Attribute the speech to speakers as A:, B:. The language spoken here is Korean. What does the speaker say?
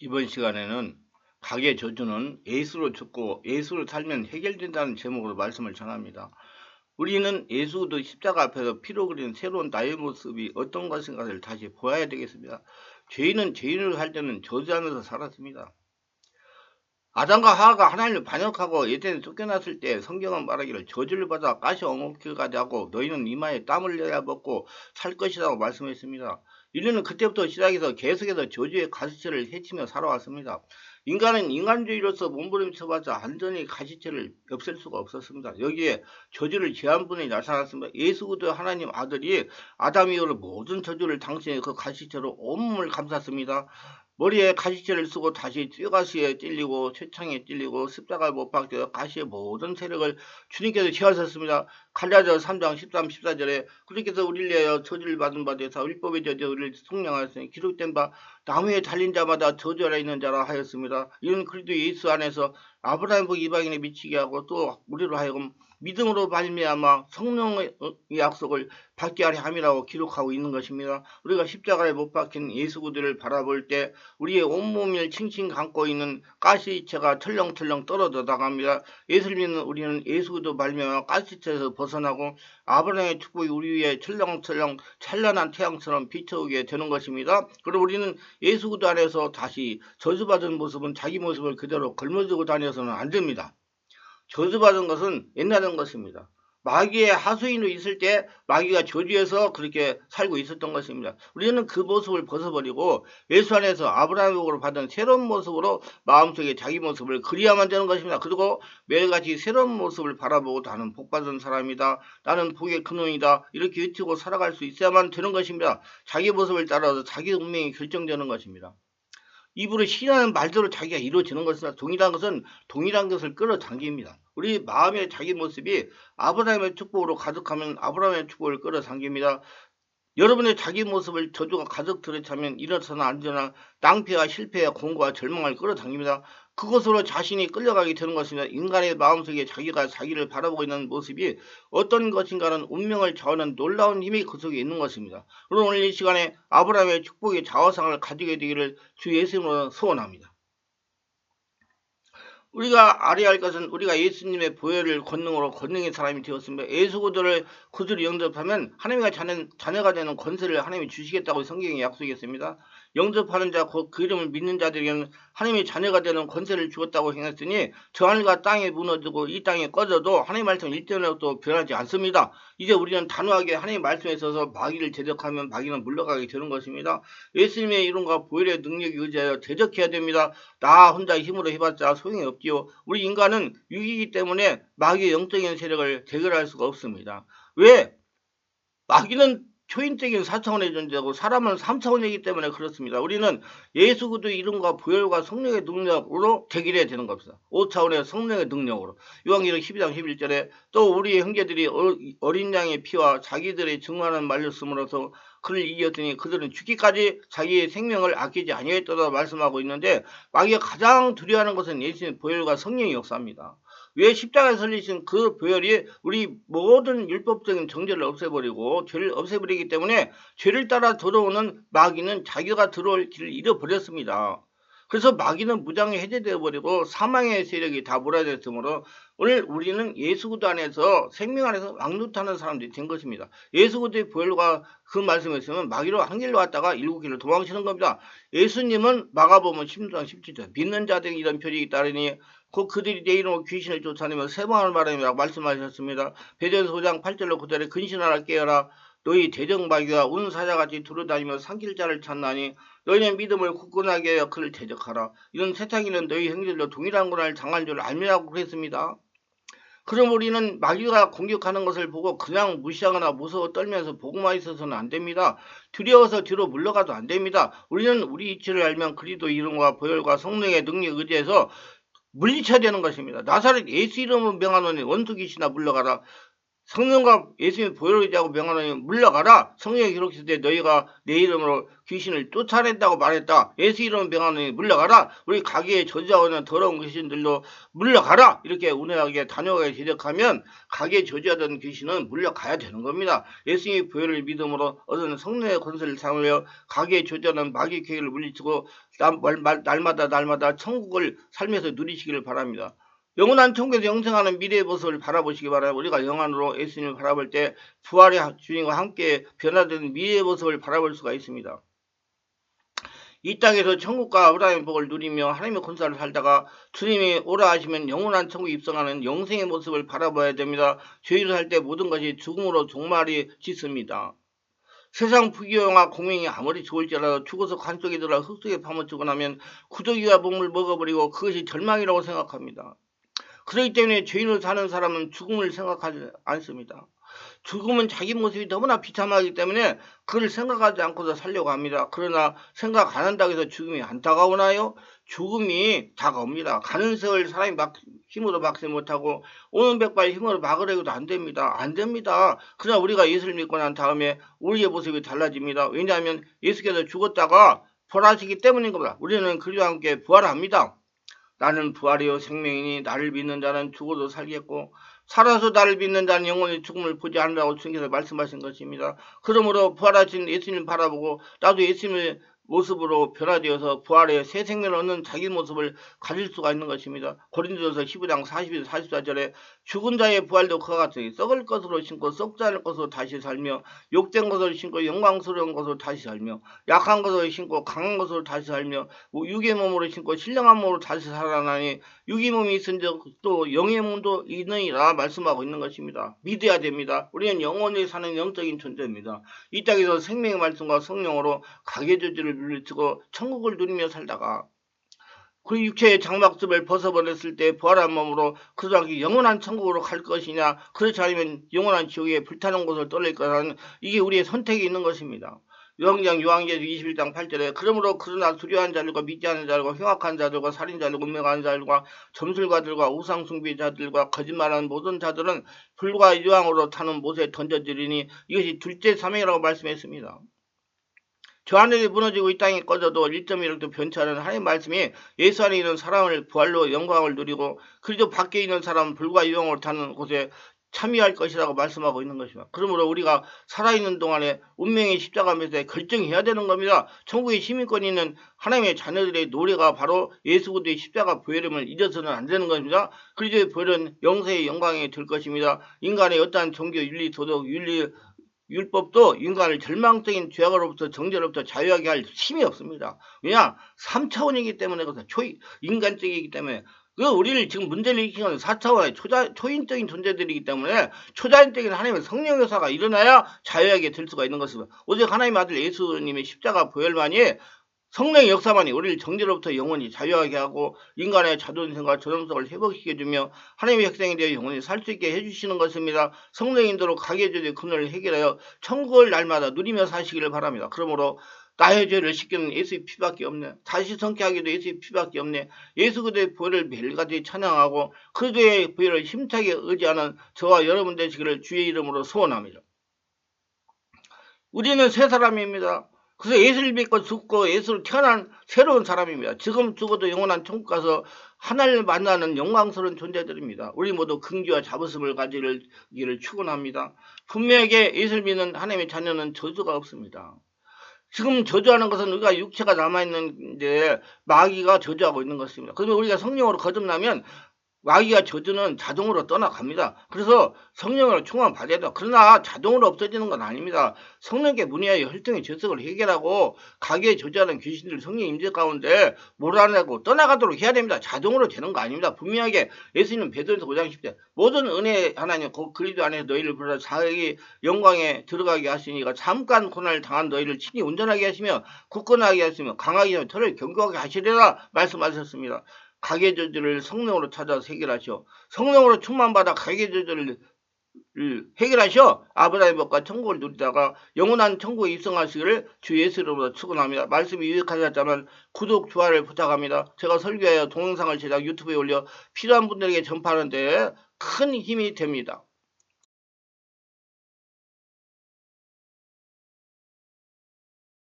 A: 이번 시간에는 각의 저주는 예수로 죽고 예수로 살면 해결된다는 제목으로 말씀을 전합니다. 우리는 예수 그 십자가 앞에서 피로 그린 새로운 나의 모습이 어떤 것인가를 다시 보아야 되겠습니다. 죄인은 죄인으로 살 때는 저주 안에서 살았습니다. 아담과 하와가 하나님을 반역하고 에덴에 쫓겨났을 때 성경은 말하기를 저주를 받아 가시 엉겅퀴까지 하고 너희는 이마에 땀을 내야 먹고 살 것이라고 말씀했습니다. 인류는 그때부터 시작해서 계속해서 저주의 가시체를 헤치며 살아왔습니다. 인간은 인간주의로서 몸부림쳐봤자 완전히 가시체를 없앨 수가 없었습니다. 여기에 저주를 제한 분이 나타났습니다. 예수 그리스도 하나님 아들이 아담 이후로 모든 저주를 당신의 그 가시체로 온몸을 감쌌습니다. 머리에 가시체를 쓰고 다시 쇠가시에 찔리고 쇠창에 찔리고 십자가에 못 박혀 가시의 모든 세력을 주님께서 취하셨습니다. 갈라디아 3장 13, 14절에 그리께서 우리를 위하여 저주를 받은 바 되사 율법의 저주 우리를 속량하였으니 기록된 바 나무에 달린 자마다 저주 아래 있는 자라 하였습니다. 이는 그리스도 예수 안에서 아브라함 복 이방인에 미치게 하고 또 우리로 하여금 믿음으로 말미암아 성령의 약속을 받게 하려 함이라고 기록하고 있는 것입니다. 우리가 십자가에 못 박힌 예수 그리스도를 바라볼 때 우리의 온몸을 칭칭 감고 있는 가시체가 철렁철렁 떨어져 나갑니다. 예수를 믿는 우리는 예수 그리스도 말미암아 가시체에서 벗어나고 아브라함의 축복이 우리 위에 철렁철렁 찬란한 태양처럼 비춰오게 되는 것입니다. 그리고 우리는 예수 그리스도 안에서 다시 저주받은 모습은 자기 모습을 그대로 걸머쥐고 다녀서는 안 됩니다. 저주받은 것은 옛날의 것입니다. 마귀의 하수인으로 있을 때 마귀가 저주해서 그렇게 살고 있었던 것입니다. 우리는 그 모습을 벗어버리고 예수 안에서 아브라함으로 받은 새로운 모습으로 마음속에 자기 모습을 그리야만 되는 것입니다. 그리고 매일같이 새로운 모습을 바라보고 나는 복받은 사람이다. 나는 복의 근원이다. 이렇게 외치고 살아갈 수 있어야만 되는 것입니다. 자기 모습을 따라서 자기 운명이 결정되는 것입니다. 입으로 시인하는 말대로 자기가 이루어지는 것이나 동일한 것을 끌어당깁니다. 우리 마음의 자기 모습이 아브라함의 축복으로 가득하면 아브라함의 축복을 끌어당깁니다. 여러분의 자기 모습을 저주가 가득 들이차면 이렇서는 안 되나 낭패와 실패와 공고와 절망을 끌어당깁니다. 그것으로 자신이 끌려가게 되는 것입니다. 인간의 마음속에 자기가 자기를 바라보고 있는 모습이 어떤 것인가는 운명을 좌우하는 놀라운 힘이 그 속에 있는 것입니다. 그럼 오늘 이 시간에 아브라함의 축복의 좌우상을 가지게 되기를 주 예수님으로 소원합니다. 우리가 알아야 할 것은 우리가 예수님의 보혈을 권능의 사람이 되었습니다. 예수 그리스도를 구주로 영접하면 하나님과 자녀가 되는 권세를 하나님이 주시겠다고 성경에 약속했습니다. 영접하는 자, 곧 그 이름을 믿는 자들에게는 하나님의 자녀가 되는 권세를 주었다고 생각했으니 저 하늘과 땅에 무너지고 이 땅에 꺼져도 하나님의 말씀 일대로도 변하지 않습니다. 이제 우리는 단호하게 하나님의 말씀에 있어서 마귀를 대적하면 마귀는 물러가게 되는 것입니다. 예수님의 이름과 보혈의 능력에 의지하여 대적해야 됩니다. 나 혼자 힘으로 해봤자 소용이 없지요. 우리 인간은 육이기 때문에 마귀의 영적인 세력을 대결할 수가 없습니다. 왜? 마귀는 초인적인 4차원의 존재고 사람은 3차원이기 때문에 그렇습니다. 우리는 예수 그리스도의 이름과 보혈과 성령의 능력으로 대결해야 되는 겁니다. 5차원의 성령의 능력으로. 요한계시록 12장 11절에 또 우리 형제들이 어린 양의 피와 자기들의 증언하는 말씀으로서 그를 이겼더니 그들은 죽기까지 자기의 생명을 아끼지 아니하였다고 말씀하고 있는데 마귀가 가장 두려워하는 것은 예수님의 보혈과 성령의 역사입니다. 왜 십자가에 설리신 그 보혈이 우리 모든 율법적인 정죄를 없애버리고 죄를 없애버리기 때문에 죄를 따라 들어오는 마귀는 자기가 들어올 길을 잃어버렸습니다. 그래서 마귀는 무장이 해제되어 버리고 사망의 세력이 다 몰아졌으므로 오늘 우리는 예수 그리스도 안에서 생명 안에서 왕노릇하는 사람들이 된 것입니다. 예수 그리스도의 보혈과 그 말씀에 있으면 마귀로 한 길로 왔다가 일곱 길로 도망치는 겁니다. 예수님은 마가복음 16장 17절 믿는 자들이 이런 표적이 따르니 곧 그들이 내 이름으로 귀신을 쫓아내며 세방을 말하며 말씀하셨습니다. 베드로전서 5장 8절로 9절에 근신하라 깨어라 너희 대적마귀가 운 사자같이 두루다니며 삼킬자를 찾나니 너희는 믿음을 굳건하게 하여 그를 대적하라. 이런 세상에는 너희 형제들도 동일한 고난을 당한 줄 알미라고 그랬습니다. 그럼 우리는 마귀가 공격하는 것을 보고 그냥 무시하거나 무서워 떨면서 보고만 있어서는 안 됩니다. 두려워서 뒤로 물러가도 안 됩니다. 우리는 우리 이치를 알면 그리스도 이름과 보혈과 성령의 능력에 의지해서 물리쳐야 되는 것입니다. 나사렛 예수 이름을 명하노니 원수 귀신아 물러가라. 성령과 예수님의 보혈을 의지하고 명하노니 물러가라. 성령이 기록했을 때 너희가 내 이름으로 귀신을 쫓아낸다고 말했다. 예수 이름으로 명하노니 물러가라. 우리 가게에 저주하고 있는 더러운 귀신들도 물러가라. 이렇게 운행하게 단호하게 지적하면 가게에 저주하던 귀신은 물러가야 되는 겁니다. 예수님의 보혈을 믿음으로 얻은 성령의 권세를 사용하여 가게에 저주하는 마귀의 계획을 물리치고 날마다 천국을 살면서 누리시기를 바랍니다. 영원한 천국에서 영생하는 미래의 모습을 바라보시기 바랍니다. 우리가 영안으로 예수님을 바라볼 때 부활의 주님과 함께 변화되는 미래의 모습을 바라볼 수가 있습니다. 이 땅에서 천국과 아브라함의 복을 누리며 하나님의 권세를 살다가 주님이 오라 하시면 영원한 천국에 입성하는 영생의 모습을 바라봐야 됩니다. 죄를 할 때 모든 것이 죽음으로 종말이 짙습니다. 세상 부귀영화 공명이 아무리 좋을지라도 죽어서 관 속에 들어 흙 속에 파묻히고 나면 구더기와 몸을 먹어버리고 그것이 절망이라고 생각합니다. 그렇기 때문에 죄인으로 사는 사람은 죽음을 생각하지 않습니다. 죽음은 자기 모습이 너무나 비참하기 때문에 그를 생각하지 않고서 살려고 합니다. 그러나 생각 안 한다고 해서 죽음이 안 다가오나요? 죽음이 다가옵니다. 가는 세월 사람이 힘으로 막지 못하고 오는 백발 힘으로 막으려고도 안 됩니다. 안 됩니다. 그러나 우리가 예수를 믿고 난 다음에 우리의 모습이 달라집니다. 왜냐하면 예수께서 죽었다가 부활하시기 때문인 겁니다. 우리는 그리스도와 함께 부활합니다. 나는 부활이요 생명이니 나를 믿는 자는 죽어도 살겠고 살아서 나를 믿는 자는 영원히 죽음을 보지 않으라고 주님께서 말씀하신 것입니다. 그러므로 부활하신 예수님을 바라보고 나도 예수님의 모습으로 변화되어서 부활의 새 생명을 얻는 자기 모습을 가질 수가 있는 것입니다. 고린도전서 15장 42, 44절에 죽은 자의 부활도 그와 같으니 썩을 것으로 신고 썩지 않을 것으로 다시 살며 욕된 것으로 신고 영광스러운 것으로 다시 살며 약한 것으로 신고 강한 것으로 다시 살며 육의 몸으로 신고 신령한 몸으로 다시 살아나니 육의 몸이 있은즉 또 영의 몸도 있느니라 말씀하고 있는 것입니다. 믿어야 됩니다. 우리는 영원히 사는 영적인 존재입니다. 이 땅에서 생명의 말씀과 성령으로 가계조지를 물리치고 천국을 누리며 살다가 그 육체의 장막습을 벗어버렸을 때 부활한 몸으로 그들에게 영원한 천국으로 갈 것이냐 그렇지 않으면 영원한 지옥에 불타는 곳을 떠날 거라는 이게 우리의 선택이 있는 것입니다. 요한계시록 21장 8절에 그러므로 그러나 두려워하는 자들과 믿지 않는 자들과 흉악한 자들과 살인자들과 운명하는 자들과 점술가들과 우상숭배자들과 거짓말하는 모든 자들은 불과 유황으로 타는 못에 던져지리니 이것이 둘째 사명이라고 말씀했습니다. 저 하늘이 무너지고 이 땅이 꺼져도 1.1도 변치 않은 하나님의 말씀이 예수 안에 있는 사람을 부활로 영광을 누리고 그리고 밖에 있는 사람은 불과 유황으로 타는 곳에 참여할 것이라고 말씀하고 있는 것입니다. 그러므로 우리가 살아있는 동안에 운명의 십자가 앞에서 결정해야 되는 겁니다. 천국의 시민권이 있는 하나님의 자녀들의 노래가 바로 예수 그리스도의 십자가 보혈임을 잊어서는 안 되는 것입니다. 그리스도의 보혈은 영세의 영광에 들 것입니다. 인간의 어떠한 종교, 윤리, 도덕, 율법도 인간을 절망적인 죄악으로부터 정죄로부터 자유하게 할 힘이 없습니다. 왜냐? 3차원이기 때문에 그래서 인간적이기 때문에 우리를 지금 문제를 일으키는 4차원의 초인적인 존재들이기 때문에 초자연적인 하나님의 성령 역사가 일어나야 자유하게 될 수가 있는 것입니다. 오직 하나님의 아들 예수님의 십자가 보혈만이 성령의 역사만이 우리를 정죄로부터 영원히 자유하게 하고 인간의 자존심과 존엄성을 회복시켜주며 하나님의 백성이 되어 영원히 살 수 있게 해주시는 것입니다. 성령의 인도로 가계주의 근원을 해결하여 천국을 날마다 누리며 사시기를 바랍니다. 그러므로 나의 죄를 씻기는 예수의 피밖에 없네. 다시 성쾌하기도 예수의 피밖에 없네. 예수 그리스도의 보혈을 매일같이 찬양하고 그리스도의 보혈을 힘차게 의지하는 저와 여러분 되시기를 주의 이름으로 소원합니다. 우리는 새 사람입니다. 그래서 예수를 믿고 죽고 예수로 태어난 새로운 사람입니다. 지금 죽어도 영원한 천국 가서 하나님을 만나는 영광스러운 존재들입니다. 우리 모두 긍지와 자부심을 가지기를 축원합니다. 분명하게 예수를 믿는 하나님의 자녀는 저주가 없습니다. 지금 저주하는 것은 우리가 육체가 남아있는데 마귀가 저주하고 있는 것입니다. 그러면 우리가 성령으로 거듭나면 마귀가 저주는 자동으로 떠나갑니다. 그래서 성령으로 충만 받아야 돼요. 그러나 자동으로 없어지는 건 아닙니다. 성령께 문의하여 혈통의 죄성을 해결하고 가게에 저주하는 귀신들 성령 임재 가운데 몰아내고 떠나가도록 해야 됩니다. 자동으로 되는 거 아닙니다. 분명하게 예수님 베드로전서 5장 10절 모든 은혜 하나님 그리스도 안에서 너희를 불러 자기 영광에 들어가게 하시니가 잠깐 고난을 당한 너희를 친히 온전하게 하시며 굳건하게 하시며 강하게 하시며 털을 견고하게 하시리라 말씀하셨습니다. 가계저주를 성령으로 찾아서 해결하시오. 성령으로 충만받아 가계저주를 해결하셔 아브라함의 법과 천국을 누리다가 영원한 천국에 입성하시기를 주 예수로부터 축원합니다. 말씀이 유익하셨다면 구독, 좋아요를 부탁합니다. 제가 설교하여 동영상을 제작 유튜브에 올려 필요한 분들에게 전파하는 데 큰 힘이 됩니다.